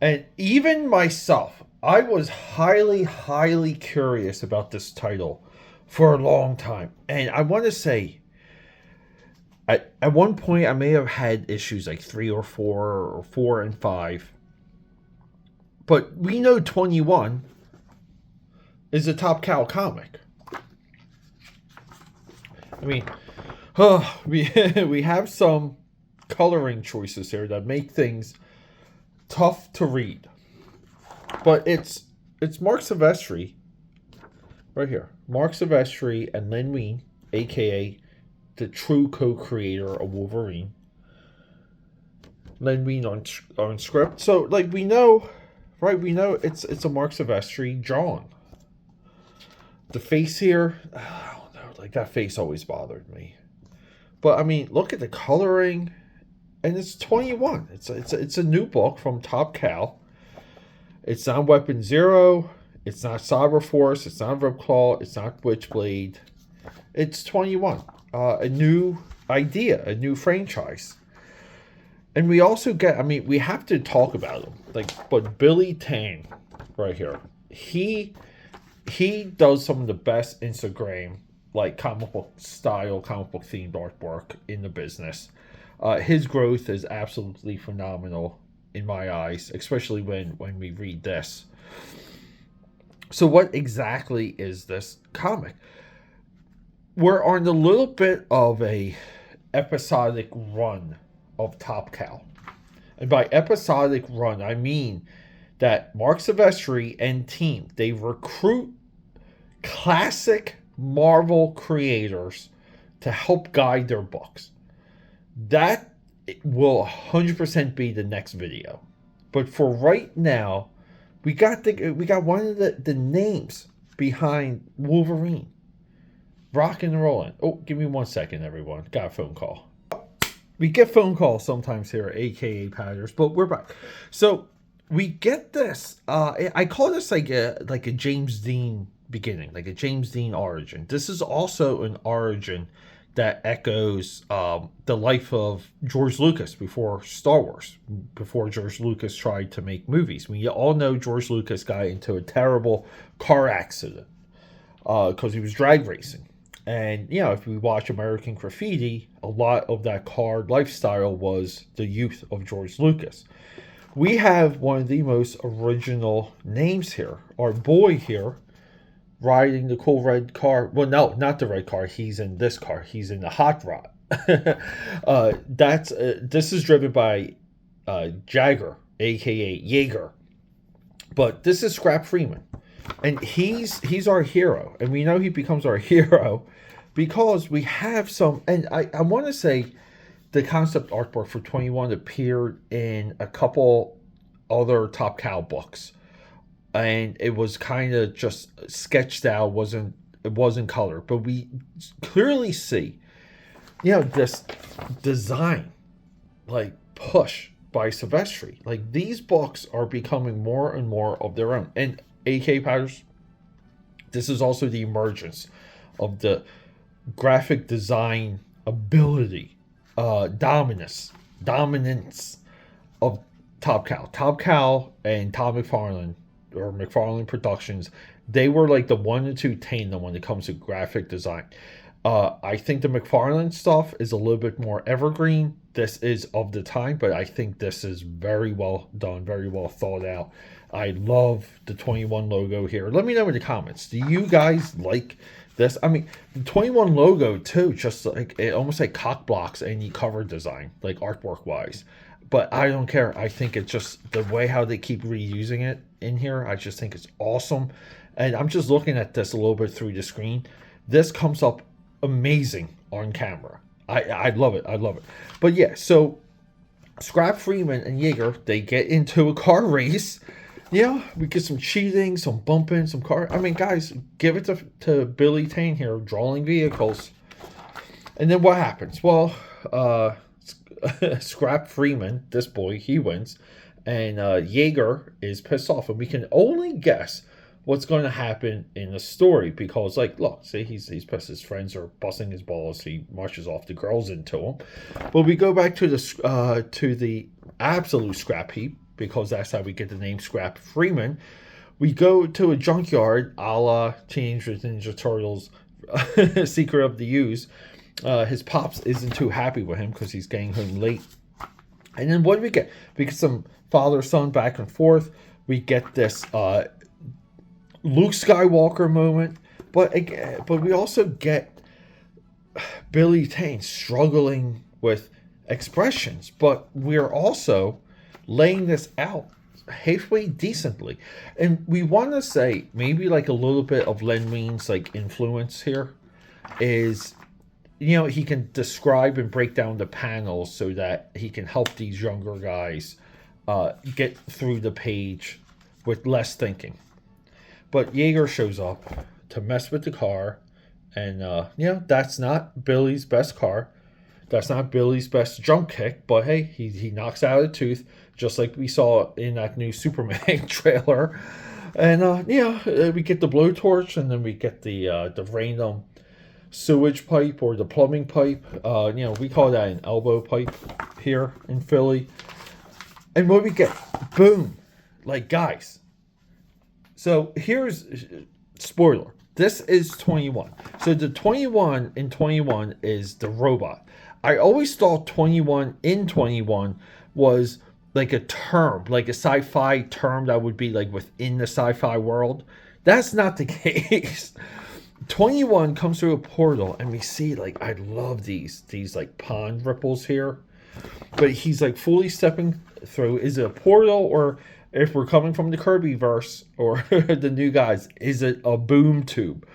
And even myself, I was highly, highly curious about this title for a long time. And I want to say, at one point, I may have had issues like 3 or 4 or 4 and 5. But we know 21 is a Top Cow comic. I mean, we have some coloring choices here that make things tough to read. But it's Marc Silvestri right here. Marc Silvestri and Len Wein, aka the true co-creator of Wolverine. Len Wein on script. So like we know, right? We know it's a Marc Silvestri drawing. The face here, I don't know, like that face always bothered me. But I mean, look at the coloring, and it's 21. It's a new book from Top Cow. It's not Weapon Zero. It's not Cyberforce. It's not Ripclaw. It's not Witchblade. It's 21. A new idea, a new franchise. And we also get, I mean, we have to talk about him. Like, but Billy Tan, right here, he does some of the best Instagram, like comic book style, comic book themed artwork in the business. His growth is absolutely phenomenal in my eyes, especially when we read this. So what exactly is this comic? We're on a little bit of a episodic run of Top Cow. And by episodic run, I mean that Marc Silvestri and team, they recruit classic Marvel creators to help guide their books. That will 100% be the next video. But for right now, we got one of the names behind Wolverine. Rockin' and rolling. Oh, give me 1 second, everyone. Got a phone call. We get phone calls sometimes here at AKAPADers, but we're back. So we get this. I call this like a James Dean beginning, like a James Dean origin. This is also an origin that echoes the life of George Lucas before Star Wars, before George Lucas tried to make movies. We all know George Lucas got into a terrible car accident because he was drag racing. And, you know, if we watch American Graffiti, a lot of that car lifestyle was the youth of George Lucas. We have one of the most original names here. Our boy here, riding the cool red car. Well, no, not the red car. He's in this car. He's in the hot rod. This is driven by Jagger, aka Jaeger. But this is Scrap Freeman. And he's our hero. And we know he becomes our hero because we have some, and I want to say the concept artwork for 21 appeared in a couple other Top Cow books. And it was kind of just sketched out, it wasn't color. But we clearly see, you know, this design, like, push by Silvestri. Like, these books are becoming more and more of their own. And AK Powders, this is also the emergence of the graphic design ability, dominance of Top Cow. Top Cow and Todd McFarlane, or McFarlane Productions, they were like the 1 and 2 tandem when it comes to graphic design. I think the McFarlane stuff is a little bit more evergreen. This is of the time, but I think this is very well done, very well thought out. I love the 21 logo here. Let me know in the comments. Do you guys like this? I mean, the 21 logo too, just like it almost like cock blocks any cover design, like artwork wise. But I don't care. I think it's just the way how they keep reusing it in here. I just think it's awesome. And I'm just looking at this a little bit through the screen. This comes up amazing on camera. I love it. I love it. But yeah, so Scrap Freeman and Jaeger, they get into a car race. Yeah, we get some cheating, some bumping, some car. I mean, guys, give it to Billy Tan here, drawing vehicles. And then what happens? Well, Scrap Freeman, this boy, he wins. And Jaeger is pissed off. And we can only guess what's going to happen in the story. Because, like, look, see, he's pissed. His friends are busting his balls. He marches off. The girls into him. But we go back to the absolute scrap heap. because that's how we get the name Scrap Freeman. We go to a junkyard a la Teenage Mutant Ninja Turtles Secret of the Use. His pops isn't too happy with him because he's getting home late. And then what do we get? We get some father-son back and forth. We get this Luke Skywalker moment. But we also get Billy Tane struggling with expressions. But we're also laying this out halfway decently. And we want to say maybe like a little bit of Len Wein's like influence here is, you know, he can describe and break down the panels so that he can help these younger guys get through the page with less thinking. But Jaeger shows up to mess with the car, and you know, that's not Billy's best car. That's not Billy's best jump kick, but hey, he knocks out a tooth, just like we saw in that new Superman trailer. And yeah, we get the blowtorch, and then we get the random sewage pipe or the plumbing pipe. You know, we call that an elbow pipe here in Philly. And what we get, boom, like guys. So here's spoiler. This is 21. So the 21 in 21 is the robot. I always thought 21 in 21 was like a term, like a sci-fi term that would be like within the sci-fi world. That's not the case. 21 comes through a portal, and we see, like, I love these like pond ripples here. But he's like fully stepping through. Is it a portal, or if we're coming from the Kirby verse or the new guys, is it a boom tube?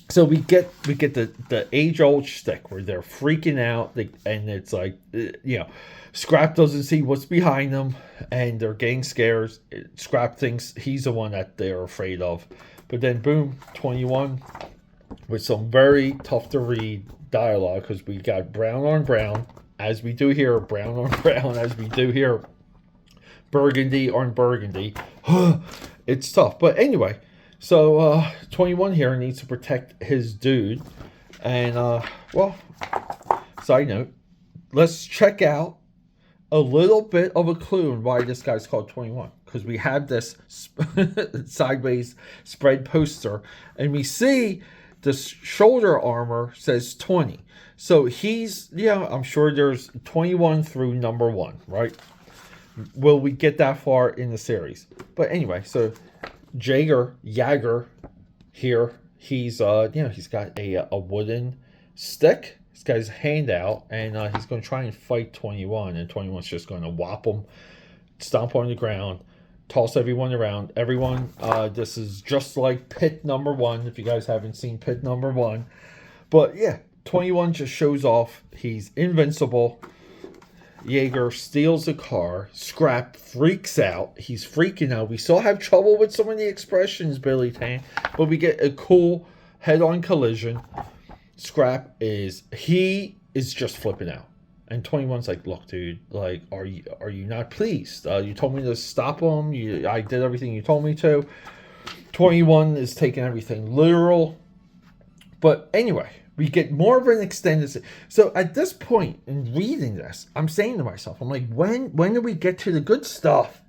So we get the age-old shtick where they're freaking out, and it's like, you know, Scrap doesn't see what's behind them, and they're getting scared. Scrap thinks he's the one that they're afraid of. But then, boom, 21 with some very tough to read dialogue, because we got brown on brown, as we do here, brown on brown, as we do here, burgundy on burgundy. It's tough. But anyway, so 21 here needs to protect his dude. And, well, side note, let's check out a little bit of a clue on why this guy's called 21. Because we have this sideways spread poster, and we see the shoulder armor says 20. So he's, yeah, I'm sure there's 21 through number 1, right? Will we get that far in the series? But anyway, so Jaeger here, he's, you know, he's got a wooden stick. He's got his hand out, and he's going to try and fight 21, and 21's just going to whop him, stomp on the ground, toss everyone around. Everyone, this is just like Pit number 1, if you guys haven't seen Pit number 1. But yeah, 21 just shows off. He's invincible. Jaeger steals the car. Scrap freaks out. He's freaking out. We still have trouble with some of the expressions, Billy Tan, but we get a cool head-on collision. Scrap is just flipping out. And 21's like, look, dude, like, are you not pleased? You told me to stop him. I did everything you told me to. 21 is taking everything literal. But anyway, we get more of an extended. So at this point in reading this, I'm saying to myself, I'm like, when do we get to the good stuff?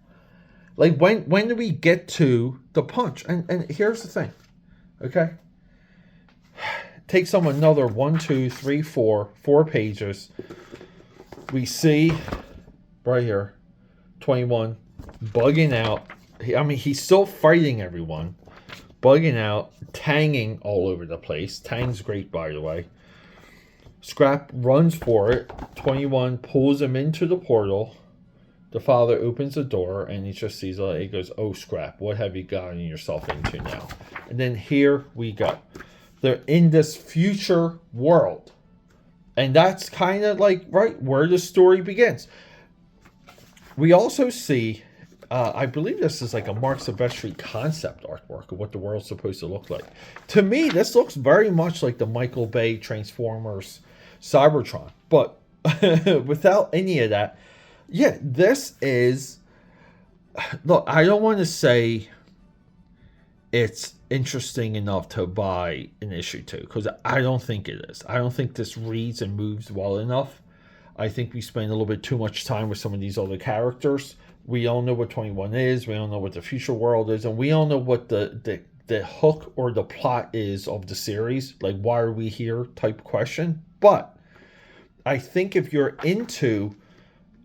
Like, when do we get to the punch? And here's the thing, okay? Takes them another 1, 2, 3, 4 pages. We see right here 21 bugging out. I mean, he's still fighting everyone, bugging out, tanging all over the place. Tang's great, by the way. Scrap runs for it. 21 pulls him into the portal. The father opens the door, and he just sees it. He goes, "Oh, Scrap, what have you gotten yourself into now?" And then here we go. They're in this future world. And that's kind of like, right, where the story begins. We also see, I believe this is like a Marc Silvestri concept artwork of what the world's supposed to look like. To me, this looks very much like the Michael Bay Transformers Cybertron. But without any of that, yeah, this is, look, I don't want to say it's interesting enough to buy an issue 2, because I don't think it is. I don't think this reads and moves well enough. I think we spend a little bit too much time with some of these other characters We all know what 21 is. We all know what the future world is, and we all know what the hook or the plot is of the series. Like, why are we here? Type question. But I think if you're into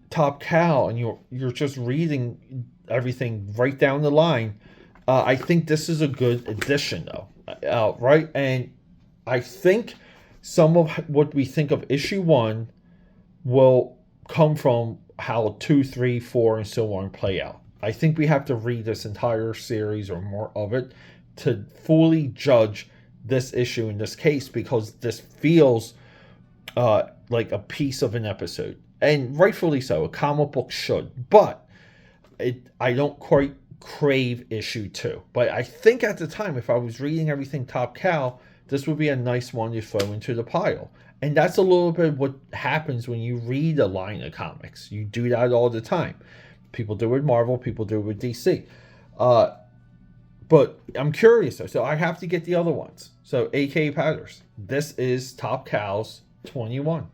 Top Cow and you're just reading everything right down the line, I think this is a good addition, though, right? And I think some of what we think of issue 1 will come from how 2, 3, 4, and so on play out. I think we have to read this entire series or more of it to fully judge this issue in this case, because this feels like a piece of an episode, and rightfully so. A comic book should, but I don't quite crave issue 2. But I think at the time, if I was reading everything Top Cow, this would be a nice one to throw into the pile. And that's a little bit what happens when you read a line of comics. You do that all the time. People do it with Marvel, people do it with DC. But I'm curious, though, so I have to get the other ones. So, AKAPADers, this is Top Cow's 21.